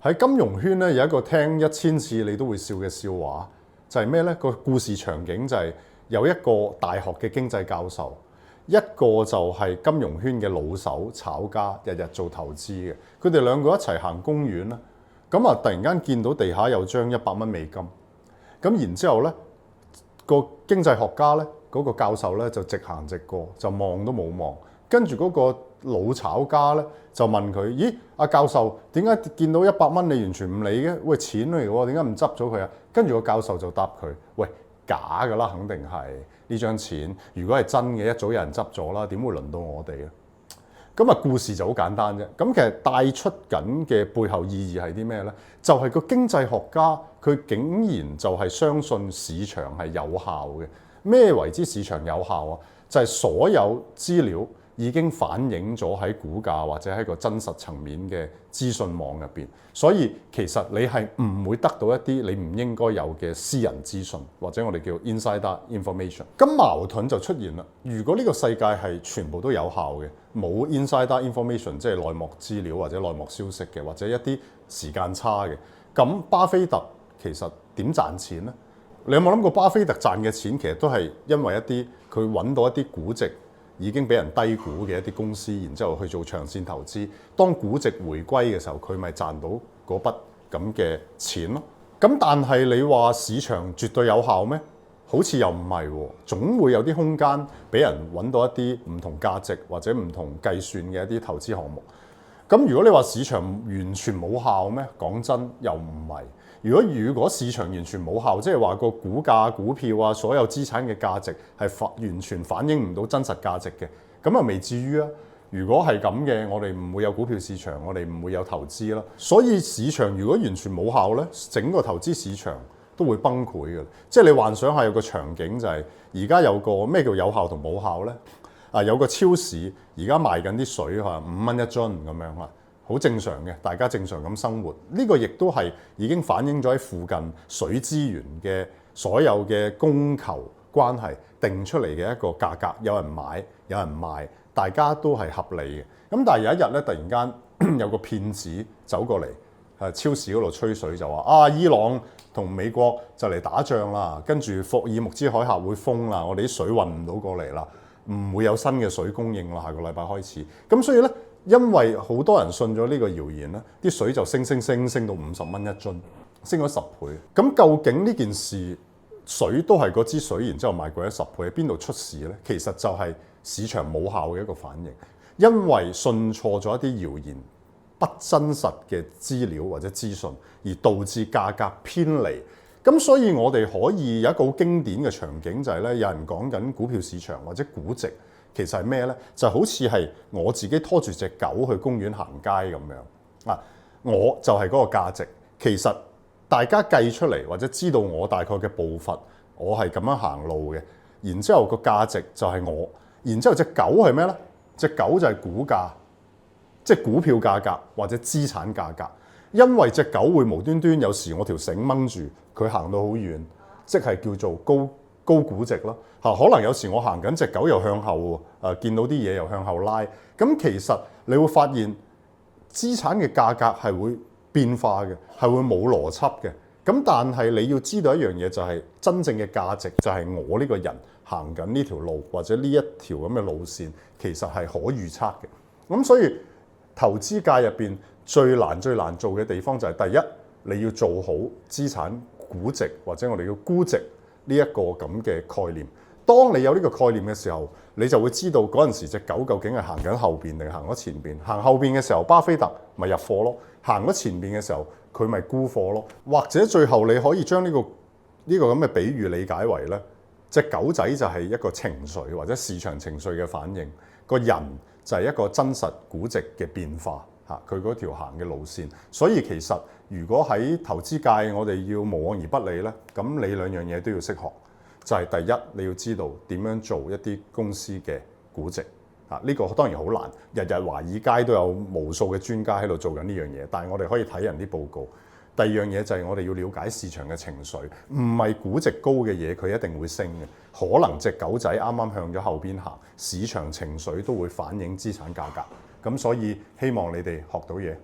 喺金融圈咧有一個聽1000次你都會笑嘅笑話，就係咩呢？個故事場景就係有一個大學嘅經濟教授，一個就係金融圈嘅老手炒家，日日做投資嘅。佢哋兩個一齊行公園啦，咁啊突然間見到地下有張100蚊美金，咁然之後呢，個經濟學家呢，嗰個教授呢，就直行直過，就望都冇望，跟住嗰個老炒家咧就問佢：咦，阿教授點解見到100蚊你完全唔理嘅？喂，錢嚟嘅喎，點解唔執咗佢啊？跟住個教授就答佢：喂，假㗎啦，肯定係呢張錢。如果係真嘅，一早有人執咗啦，點會輪到我哋啊？咁啊，故事就好簡單啫。咁其實帶出緊嘅背後意義係啲咩咧？就係個經濟學家佢竟然就係相信市場係有效嘅。咩為之市場有效啊？就係所有資料已經反映咗喺股價或者喺個真實層面嘅資訊網入邊，所以其實你係唔會得到一啲你唔應該有嘅私人資訊，或者我哋叫 insider information。咁矛盾就出現啦。如果呢個世界係全部都有效嘅，冇 insider information， 即係內幕資料或者內幕消息嘅，或者一啲時間差嘅，咁巴菲特其實點賺錢呢？你有冇諗過巴菲特賺嘅錢其實都係因為一啲佢揾到一啲估值已經俾人低估嘅一啲公司，然之後去做長線投資。當估值回歸嘅時候，佢咪賺到嗰筆咁嘅錢咯。咁但係你話市場絕對有效咩？好似又唔係喎，總會有啲空間俾人揾到一啲唔同價值或者唔同計算嘅一啲投資項目。咁如果你話市場完全冇效咩？講真又唔係。如果市場完全冇效，即係話個股價、股票啊，所有資產嘅價值係完全反映唔到真實價值嘅，咁啊未至於啊。如果係咁嘅，我哋唔會有股票市場，我哋唔會有投資啦。所以市場如果完全冇效咧，整個投資市場都會崩潰嘅。即係你幻想下有個場景就係而家有個咩叫有效同冇效咧？啊，有個超市而家賣緊啲水嚇5蚊一樽咁樣啊。好正常嘅，大家正常咁生活，呢個亦都係已經反映咗喺附近水資源嘅所有嘅供求關係定出嚟嘅一個價格，有人買，有人賣，大家都係合理嘅。咁但係有一日咧，突然間有個騙子走過嚟，超市嗰度吹水就話：啊，伊朗同美國就嚟打仗啦，跟住霍爾木茲海峽會封啦，我哋啲水運唔到過嚟啦，唔會有新嘅水供應啦，下個禮拜開始。咁所以咧，因為好多人信咗呢個謠言咧，啲水就升到50蚊一樽，升咗10倍。咁究竟呢件事水都係嗰支水，然之後賣貴咗10倍，喺邊度出事咧？其實就係市場冇效嘅一個反應，因為信錯咗一啲謠言、不真實嘅資料或者資訊，而導致價格偏離。咁所以我哋可以有一個好經典嘅場景就係咧，有人講緊股票市場或者估值。其實係咩呢？就好似係我自己拖住隻狗去公園行街咁樣啊！我就係嗰個價值。其實大家計出嚟或者知道我大概嘅步伐，我係咁樣行路嘅。然之後個價值就係我。然之後隻狗係咩呢？隻狗就係股價，即係股票價格或者資產價格。因為隻狗會無端端有時我條繩掹住佢行到好遠，即係叫做高估值咯。可能有時我行緊隻狗又向後，見到啲嘢又向後拉。咁其實你會發現資產嘅價格係會變化嘅，係會冇邏輯嘅。咁但係你要知道一樣嘢就係真正嘅價值就係我呢個人行緊呢條路或者呢一條咁嘅路線，其實係可預測嘅。咁所以投資界入邊最難做嘅地方就係第一，你要做好資產估值或者我哋叫估值呢一個咁嘅概念。當你有呢個概念嘅時候，你就會知道嗰陣時隻狗究竟係行緊後邊定行咗前邊。行後邊嘅時候，巴菲特咪入貨咯；行咗前邊嘅時候，佢咪沽貨咯。或者最後你可以將呢個咁嘅比喻理解為咧，隻狗仔就係一個情緒或者市場情緒嘅反應，個人就係一個真實估值嘅變化嚇，佢嗰條行嘅路線。所以其實如果喺投資界我哋要無往而不利咧，咁你兩樣嘢都要識學。就係第一，你要知道點樣做一啲公司嘅估值啊！呢個當然好難，日日華爾街都有無數嘅專家喺度做緊呢樣嘢，但係我哋可以睇人啲報告。第二樣嘢就係我哋要了解市場嘅情緒，唔係估值高嘅嘢佢一定會升嘅，可能隻狗仔啱啱向咗後邊行，市場情緒都會反映資產價格。咁所以希望你哋學到嘢。